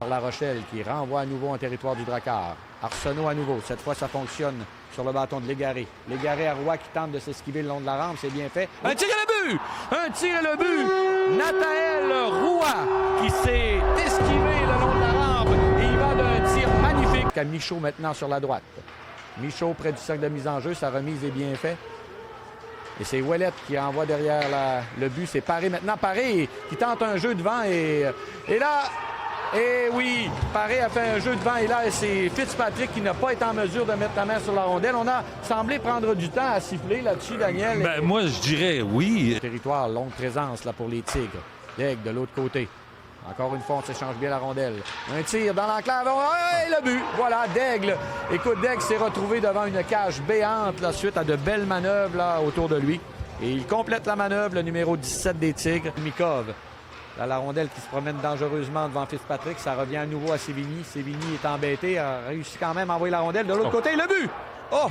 La Rochelle qui renvoie à nouveau en territoire du Drakkar. Arsenault à nouveau. Cette fois, ça fonctionne sur le bâton de Légaré. Légaré à Roy qui tente de s'esquiver le long de la rampe. C'est bien fait. Un tir et le but! Un tir et le but! Nathaël Roy qui s'est esquivé le long de la rampe. Et il va d'un tir magnifique à Michaud maintenant sur la droite. Michaud près du cercle de mise en jeu. Sa remise est bien faite. Et c'est Ouellette qui envoie derrière le but. C'est Paré maintenant. Paré qui tente un jeu devant. Et là, oui, Paré a fait un jeu devant. Et là, c'est Fitzpatrick qui n'a pas été en mesure de mettre la main sur la rondelle. On a semblé prendre du temps à siffler là-dessus, Daniel. Ben, moi, je dirais oui. Territoire, longue présence là, pour les Tigres. Daigle de l'autre côté. Encore une fois, on s'échange bien la rondelle. Un tir dans l'enclave. Et le but. Voilà, Daigle. Écoute, Daigle s'est retrouvé devant une cage béante là, suite à de belles manœuvres là, autour de lui. Et il complète la manœuvre, le numéro 17 des Tigres. Mikov. Là, la rondelle qui se promène dangereusement devant Fitzpatrick. Ça revient à nouveau à Sévigny. Sévigny est embêté. A réussi quand même à envoyer la rondelle de l'autre côté. Le but! Oh!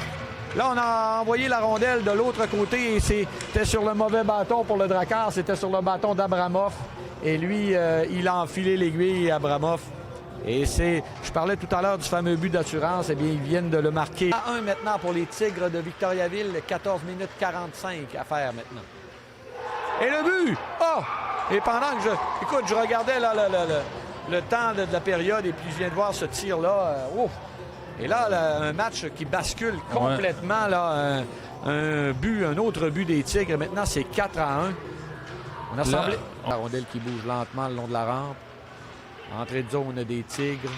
Là, on a envoyé la rondelle de l'autre côté et c'était sur le mauvais bâton pour le Drakkar. C'était sur le bâton d'Abramov. Et lui, il a enfilé l'aiguille, Abramov. Et je parlais tout à l'heure du fameux but d'assurance. Eh bien, ils viennent de le marquer. À 1 maintenant pour les Tigres de Victoriaville. 14 minutes 45 à faire maintenant. Et le but! Oh! Et pendant que je regardais là, le temps de la période et puis je viens de voir ce tir-là. Et là, un match qui bascule complètement. Là, un autre but des Tigres. Maintenant, c'est 4-1. On a semblé... La rondelle qui bouge lentement le long de la rampe. Entrée de zone des Tigres.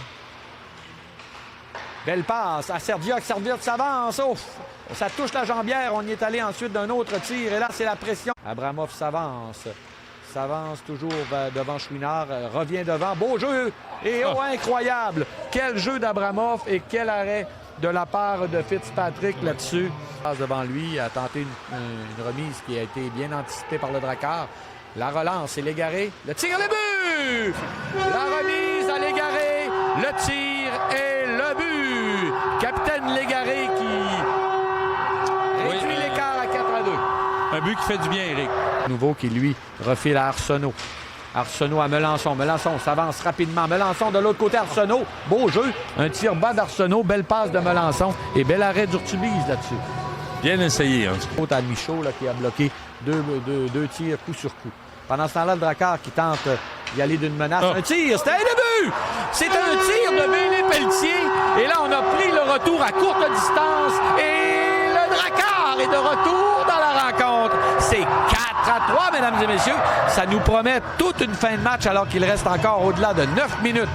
Belle passe à Serviac. Serviac s'avance. Ouf! Ça touche la jambière. On y est allé ensuite d'un autre tir. Et là, c'est la pression. Abramov s'avance. S'avance toujours devant Chouinard. Revient devant. Beau jeu! Et incroyable! Quel jeu d'Abramov et quel arrêt de la part de Fitzpatrick là-dessus. Passe devant lui. A tenté une remise qui a été bien anticipée par le Drakkar. La relance, c'est Légaré. Le tir et le but! La remise à Légaré. Le tir et le but! Capitaine Légaré qui réduit l'écart à 4-2. Un but qui fait du bien, Éric. Nouveau qui, lui, refile à Arsenault. Arsenault à Melançon. Melançon s'avance rapidement. Melançon de l'autre côté, Arsenault. Beau jeu. Un tir bas d'Arsenault. Belle passe de Melançon. Et bel arrêt d'Urtubise là-dessus. Bien essayé. Hein. Autre à Michaud là, qui a bloqué deux tirs coup sur coup. Pendant ce temps-là, le Drakkar qui tente d'y aller d'une menace. Un tir, c'était le but! C'est un tir de Bélé-Pelletier. Et là, on a pris le retour à courte distance. Et le Drakkar est de retour dans la rencontre. C'est 4-3, mesdames et messieurs. Ça nous promet toute une fin de match alors qu'il reste encore au-delà de 9 minutes.